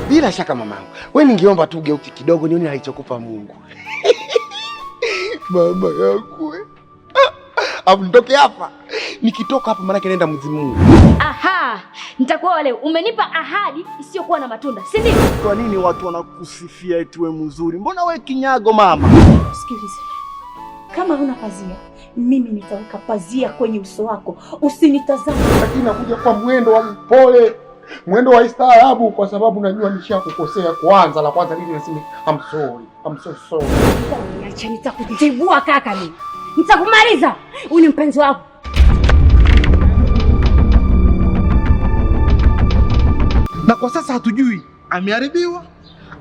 Bila shaka mamangu. Wewe ningeomba tu geuki kidogo nione alichokupa Mungu. Mama yangu. Hapo nitoke hapa. Nikitoka hapa maana naenda mzimu. Aha, nitakuwa leo. Umenipa ahadi isiyokuwa na matunda, si ndio? Kwa nini watu wanakusifia eti wewe mzuri? Mbona wewe kinyago mama? Sikiliza. Kama huna pazia, mimi nitaweka pazia kwenye uso wako. Usinitazame. Lakini nakuja kwa mwendo wa mpole, mwendo wa istaarabu kwa sababu najua nishakukosea kwanza. La kwanza nini nasema I'm sorry. I'm so sorry. Acha nitakujibua kaka mimi. Nitakumaliza. Huyu ni mpenzi wako. Na kwa sasa hatujui ameharibiwa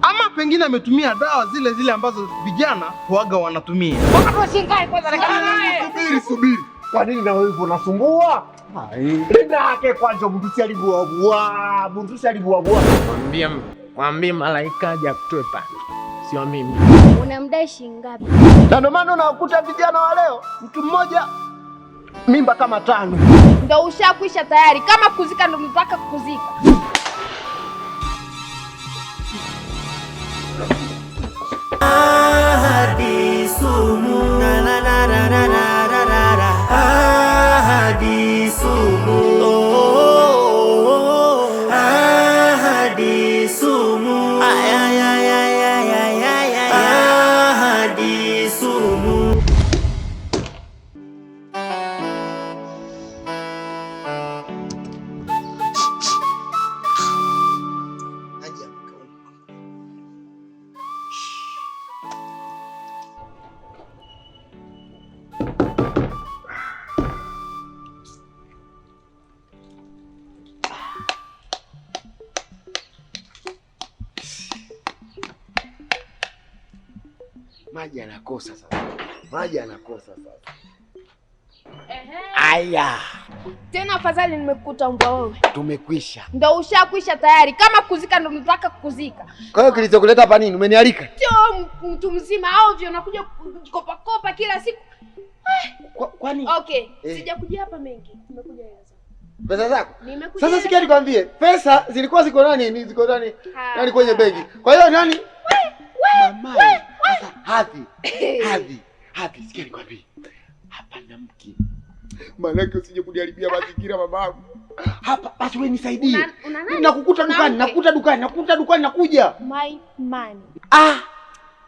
ama pengine ametumia dawa zile ambazo vijana huaga wanatumia. Subiri. Kwa nini na wewe unasumbua? Linda yake kwanza mtusi alibuabua. Mwambie malaika aje akutoe pale. Sio mimi. Unamdai shilingi ngapi? Na ndio maana unakuta vijana wa leo mtu mmoja mimba kama 5. Ndio ushakwisha tayari. Kama kuzika ndio mtaka kuzika. Ahadi sumu na na na na na na na. Ahadi sumu. Ahadi sumu. Ay ay ay ay ay ay ay. Ahadi sumu. Maji anakosa sasa. Aya. Tena afadhali nimekukuta mbwa wewe. Tumekwisha. Ndio ushakwisha tayari. Kama kuzika ndio mtaka kuzika. Kwa hiyo kilichokuleta hapa nini? Umenialika? Sio mtu mzima ovyo unakuja kopa kila siku. Kwani? Okay, sijakuja hapa mengi. Nimekuja hela zangu. Pesa zako? Nimekuja. Sasa sikia nikwambie, pesa zilikuwa ziko nani nani kwenye begi. Kwa hiyo nani? Mama. Sasa hadhi. Sikia nikwambie. Hapa na mke. Maanake usije kuniharibia mazingira babangu. Hapa basi wewe nisaidie. Nakukuta dukani, nakuja. My money.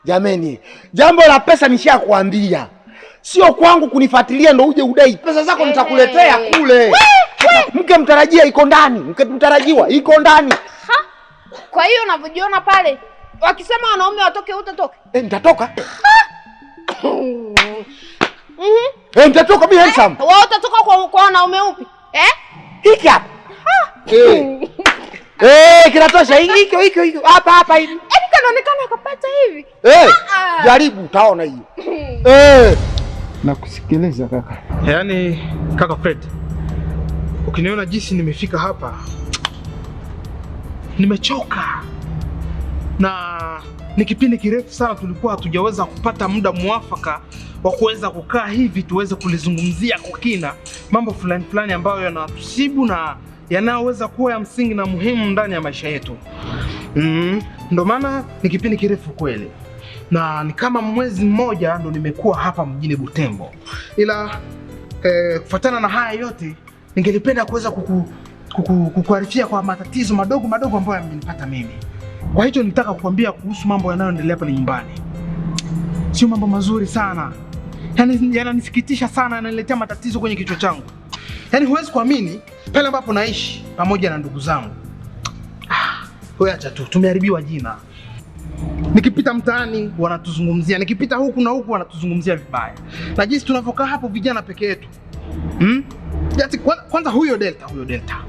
Jameni, jambo la pesa nishakwambia. Sio kwangu kunifuatilia ndo uje udai. Pesa zako nitakuletea kule. Mke mtarajia iko ndani. Mke mtarajiwa iko ndani. Kwa hiyo unavyojiona pale, wakisema wanaume watoke utatoka? Nitatoka. Nitatoka mimi handsome. Wewe utatoka kwa wanaume upi? Hiki hapa. Kinatosha hiki. Hapa hivi. Kanaonekana akapata hivi. Jaribu utaona hiyo. Nakusikiliza kaka. Yaani kaka Fred, ukiniona jinsi nimefika hapa, nimechoka. Na ni kipindi kirefu sana tulikuwa hatujaweza kupata muda mwafaka wa kuweza kukaa hivi tuweze kulizungumzia kwa kina mambo fulani ambayo yanatusibu na yanayoweza kuwa ya msingi na muhimu ndani ya maisha yetu. Ndio maana ni kipindi kirefu kweli. Na ni kama mwezi mmoja ndo nimekuwa hapa mjini Butembo. Ila kufuatana na haya yote ningelipenda kuweza kukuarifia kwa matatizo madogo ambayo yamenipata mimi. Kwa hiyo nitaka kukwambia kuhusu mambo yanayoendelea pale nyumbani. Sio mambo mazuri sana. Yaani yananisikitisha sana, yananiletea matatizo kwenye kichwa changu. Yaani huwezi kuamini pale ambapo naishi pamoja na ndugu zangu. Wewe acha tu, tumeharibiwa jina. Nikipita mtaani wanatuzungumzia, nikipita huku na huku wanatuzungumzia vibaya. Na jinsi tunavyokaa hapo vijana peke yetu. Yati kwanza huyo Delta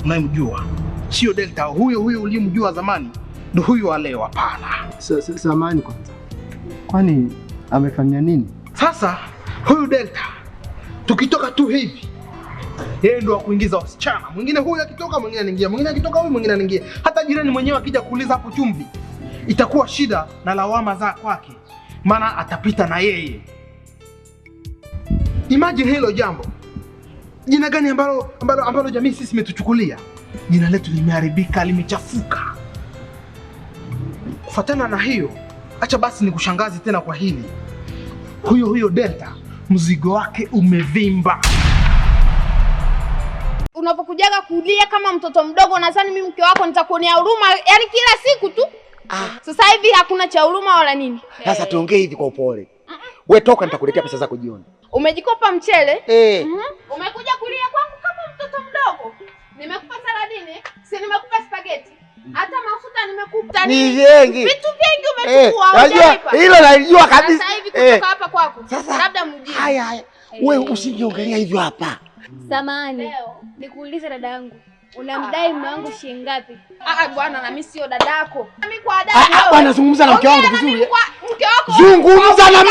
unayemjua. Sio Delta huyo uliyemjua zamani. Ndio huyo wa leo, hapana. Samahani kwanza. Kwani amefanya nini? Sasa huyu Delta tukitoka tu hivi, yeye ndio kuingiza wasichana. Mwingine huyu akitoka mwingine anaingia, mwingine akitoka huyu mwingine anaingia. Hata jirani mwenyewe akija kuuliza hapo chumvi, itakuwa shida na lawama za kwake, maana atapita na yeye. Imagine hilo jambo. Jina gani ambalo jamii sisi imetuchukulia? Jina letu limeharibika, limechafuka. kufuatana na hiyo, acha basi nikushangaze tena kwa hili. Huyo Delta mzigo wake umevimba. Unapokujaga kulia kama mtoto mdogo, nadhani mimi mke wako nitakuonea huruma, yaani kila siku tu. Sasa hivi hakuna cha huruma wala nini. Sasa tuongee hivi kwa upole. Wewe toka, nitakuletea pesa zako jioni. Umejikopa mchele? Umekuja kulia kwangu kama mtoto mdogo. Nimekupa saladini, si nimekupa spaghetti. Hata mafuta nimekupa nini? Vitu vingi umechukua, hujalipa. Hilo nalijua kabisa. Sasa hivi kutoka hapa kwako. Labda mjini. Haya. Wewe usiniongelea hivyo hapa. Samahani. Nikuulize dada yangu. Unamdai mume wangu shilingi ngapi? Bwana, na mimi sio dadako. Mimi kwa dada. Bwana, zungumza na mke wangu vizuri. Mke wako. Zungumza na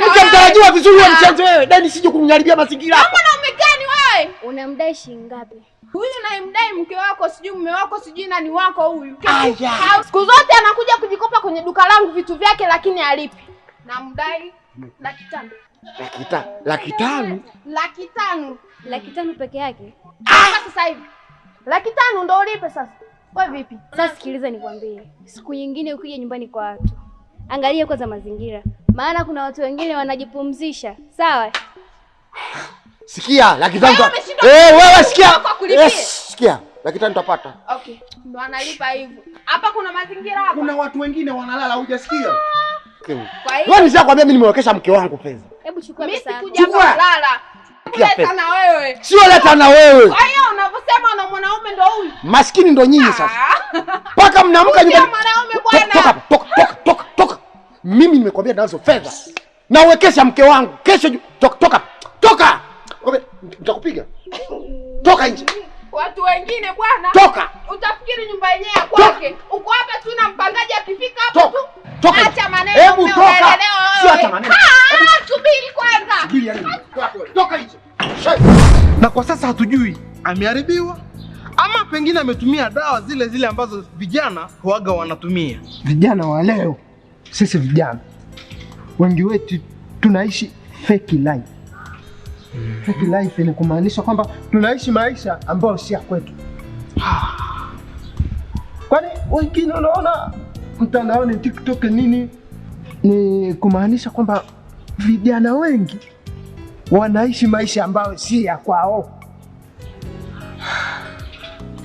mke mtarajiwa vizuri wa mchezo wewe. Dani sije kuniharibia mazingira hapa. Mwanaume gani wewe? Unamdai shilingi ngapi? Huyu naimdai mke wako, sijui mume wako, sijui nani wako huyu. Siku zote anakuja kujikopa kwenye duka langu vitu vyake, lakini halipi. Namdai 500,000. 500,000? 500,000. 500,000 peke yake? Sasa hivi 500,000 ndio ulipe sasa. Wewe vipi? Sasa sikiliza nikwambie. Siku nyingine ukija nyumbani kwa watu, angalia kwanza mazingira. Maana kuna watu wengine wanajipumzisha. Sawa? Sikia, 500,000. Wewe sikia. Sikia, 500,000 utapata. Okay. Ndio analipa hivyo. Hapa kuna mazingira hapa. Kuna watu wengine wanalala, hujasikia? Kwa hiyo wewe nishakwambia mimi nimewekesha mke wangu pesa. Hebu chukua mimi pesa. sikuja kulala. Leta na wewe. Sio leta na wewe. Kwa hiyo unavyosema na mwanaume ndo huyu. Maskini ndo nyinyi sasa. Paka mnaamka nyumbani. Mwanaume bwana. Toka. Mimi nimekwambia nazo fedha. Nawekesha mke wangu. Kesho toka. Nitakupiga. Toka nje. Watu wengine bwana. Toka. Utafikiri nyumba yenyewe ya kwake. Uko hapa tu na mpangaji akifika hapo tu. Toka. Acha maneno. Hebu toka. Sio acha maneno. Subiri kwanza. Subiri yani. Toka nje. Na kwa sasa hatujui ameharibiwa ama pengine ametumia dawa zile ambazo vijana huaga wanatumia. Vijana wa leo, sisi vijana wengi wetu tunaishi fake life. Fake life ni kumaanisha kwamba tunaishi maisha ambayo si ya kwetu. Kwani wengine unaona mtandaoni TikTok nini, ni kumaanisha kwamba vijana wengi wanaishi maisha ambayo si ya kwao,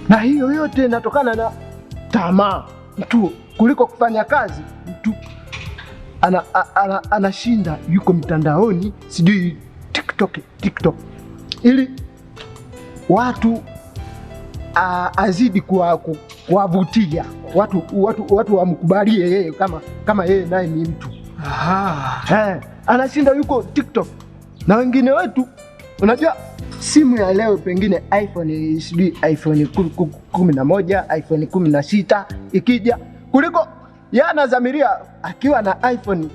na hiyo yote inatokana na tamaa. Mtu kuliko kufanya kazi, mtu anashinda yuko mtandaoni, sijui TikTok ili watu azidi kuwavutia watu wamkubalie yeye kama yeye naye ni mtu. Anashinda yuko TikTok. Na wengine wetu, unajua simu ya leo pengine iPhone, sijui iPhone 11, iPhone 16 ikija, kuliko yana zamiria akiwa na iPhone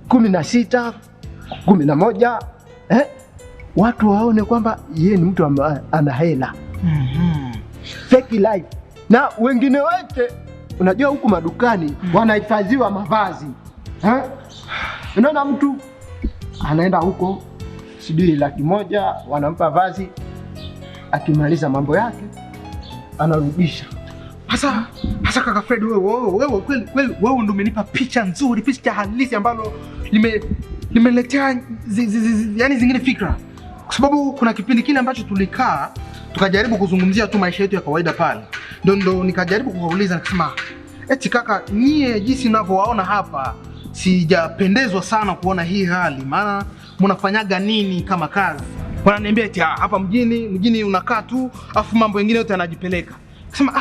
16, 11, watu waone kwamba yeye ni mtu ambaye ana hela. Fake life. Na wengine wote unajua huku madukani wanahifadhiwa mavazi. Unaona mtu anaenda huko sijui 100,000 wanampa vazi, akimaliza mambo yake anarudisha. Hasa kaka Fred, wewe kweli wewe ndio umenipa picha nzuri, picha halisi ambalo limeletea yani zingine fikra, kwa sababu kuna kipindi kile ambacho tulikaa tukajaribu kuzungumzia tu maisha yetu ya kawaida pale, ndo nikajaribu kuwauliza nikasema, eti kaka, nyie jinsi ninavyowaona hapa sijapendezwa sana kuona hii hali, maana mnafanyaga nini kama kazi? Wananiambia eti hapa mjini unakaa tu afu mambo mengine yote yanajipeleka. Nasema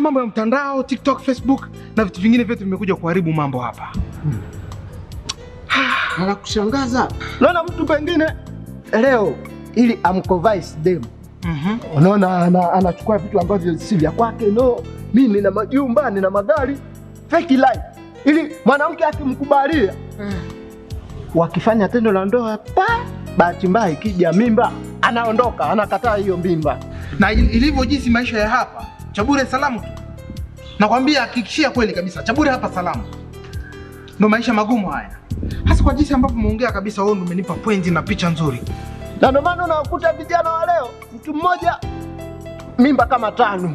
mambo ya mtandao, TikTok, Facebook na vitu vingine vyote vimekuja kuharibu mambo hapa. Anakushangaza. Unaona mtu pengine leo ili amconvince dem. Unaona anachukua vitu ambavyo si vya kwake. No, mimi nina majumba, nina magari. Fake life. Ili mwanamke akimkubalia, wakifanya tendo la ndoa, bahati mbaya ikija mimba, anaondoka, anakataa hiyo mimba. Na ilivyo jinsi maisha ya hapa, Chabure salamu tu. Nakwambia hakikishia kweli kabisa, Chabure hapa salamu. Ndio maisha magumu haya. Hasa kwa jinsi ambavyo umeongea kabisa, wewe umenipa pointi na picha nzuri. Na ndio maana unakuta vijana wa leo, mtu mmoja mimba kama 5.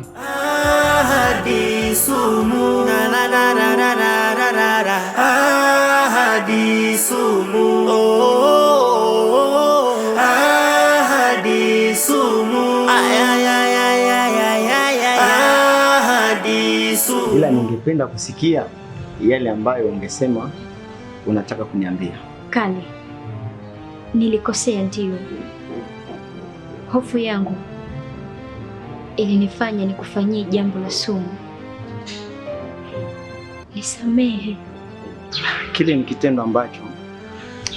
ahadi sumu, na na na na na na na na, ahadi sumu, oh, ahadi sumu, ahadi sumu. Ila ningependa kusikia yale ambayo ungesema unataka kuniambia. Kale, nilikosea ndio. Hofu yangu ilinifanya nikufanyie jambo la sumu. Nisamehe. Kile ni kitendo ambacho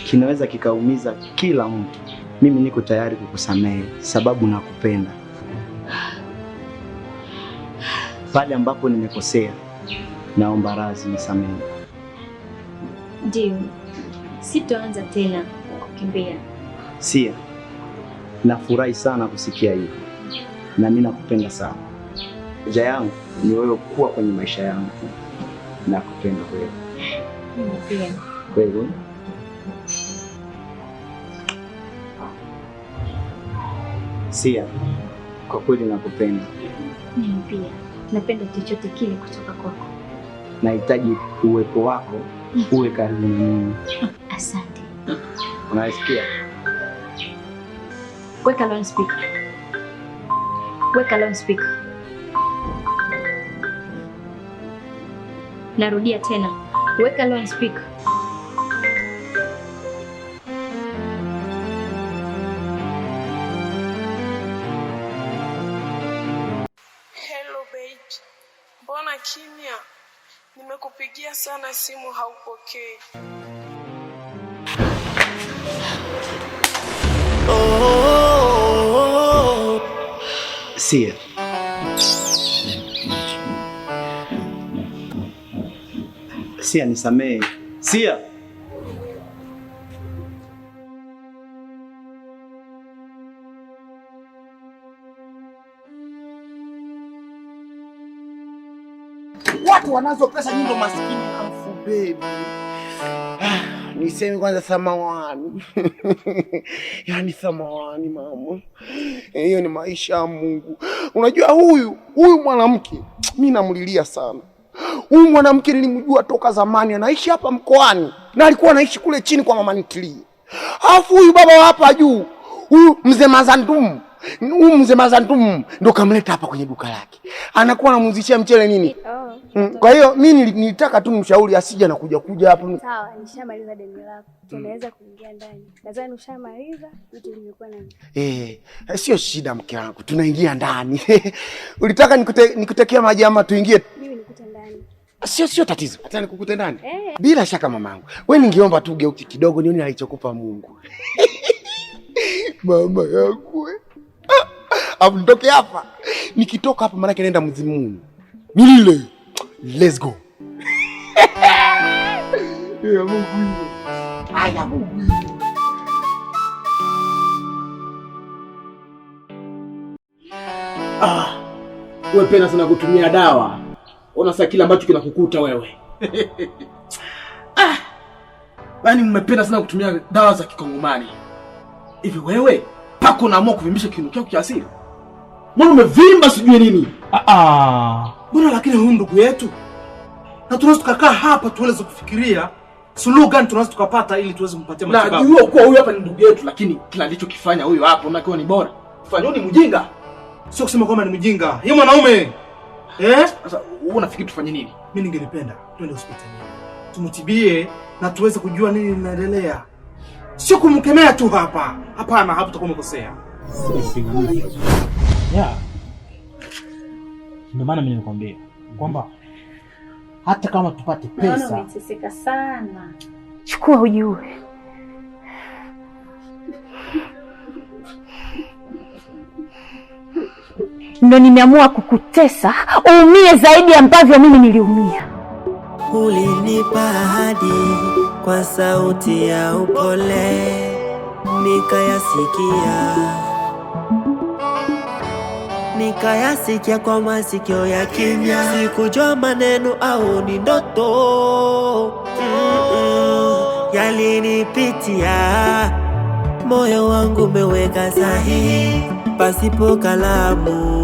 kinaweza kikaumiza kila mtu. Mimi niko tayari kukusamehe sababu nakupenda. Pale ambapo nimekosea, naomba radhi, nisamehe. Ndio. Sitoanza tena kukimbia. Sia, nafurahi sana kusikia hivyo. Na mimi nakupenda sana. Haja yangu ni wewe kuwa kwenye maisha yangu. Nakupenda kweli. Mimi pia. Kweli? Sia, kwa kweli nakupenda. Mimi pia. Napenda chochote kile kutoka kwako. Nahitaji uwepo wako uwe karibu na mimi. Asante. Unasikia? Weka loudspeaker. Weka loudspeaker. Narudia tena. Weka loudspeaker. Hello babe. Mbona kimya? Nimekupigia sana simu haupokei. Sia. Sia, nisamehe. Sia. Watu wanazo pesa nyingi maskini afu baby. Niseme kwanza samawani. Yaani samawani mama. Hiyo ni maisha ya Mungu. Unajua huyu mwanamke mimi namlilia sana. Huyu mwanamke nilimjua toka zamani, anaishi hapa mkoani na alikuwa anaishi kule chini kwa mama nitilie. Alafu huyu baba wa hapa juu, huyu mzee Mazandumu. Mzee Mazandumu ndo kamleta hapa kwenye duka lake. Anakuwa anamuzishia mchele nini? Kwa hiyo mimi nilitaka tu mshauri asije na kuja hapa. Sawa, nishamaliza deni lako. Tunaweza kuingia ndani. Nadhani ushamaliza vitu vilivyokuwa nani. Sio shida mke wangu. Tunaingia ndani. Ulitaka nikutekea maji ama tuingie? Mimi nikute ndani. Sio tatizo. Hata nikukute ndani. Bila shaka mamangu. Wewe ningeomba tu geuki kidogo nione alichokupa Mungu. Mama yangu. Afu nitoke hapa. Nikitoka hapa maana naenda mzimuni. Milile. Let's go. Mungu. Aya Mungu. Wewe pena sana kutumia dawa. Ona sasa kile ambacho kinakukuta wewe. Yaani mmependa sana kutumia dawa za kikongomani. Hivi wewe pako unaamua kuvimbisha kiuno chako kiasili? Mbona umevimba sijui nini? Mbona lakini huyu ndugu yetu? Na tunaweza tukakaa hapa tuweze kufikiria suluhu gani tunaweza tukapata ili tuweze kumpatia matibabu. Najua kwa huyu hapa ni ndugu yetu, lakini kila alichokifanya huyu hapa unakiwa ni bora. Fanyoni ni mjinga. Sio kusema kwamba ni mjinga. Yeye mwanaume. Sasa wewe unafikiri tufanye nini? Mimi ningelipenda twende hospitalini. Tumtibie na tuweze kujua nini linaendelea. Sio kumkemea tu hapa. Hapana, hapo tutakuwa umekosea. Ndio maana mimi nilikwambia kwamba hata kama tupate pesa. Umeteseka sana. Chukua ujue. Ndio nimeamua kukutesa uumie zaidi ambavyo mimi niliumia. Ulinipa ahadi kwa sauti ya upole, nikayasikia kwa masikio ya kimya. Sikujua maneno au ni ndoto. Yalinipitia, moyo wangu umeweka sahihi pasipo kalamu.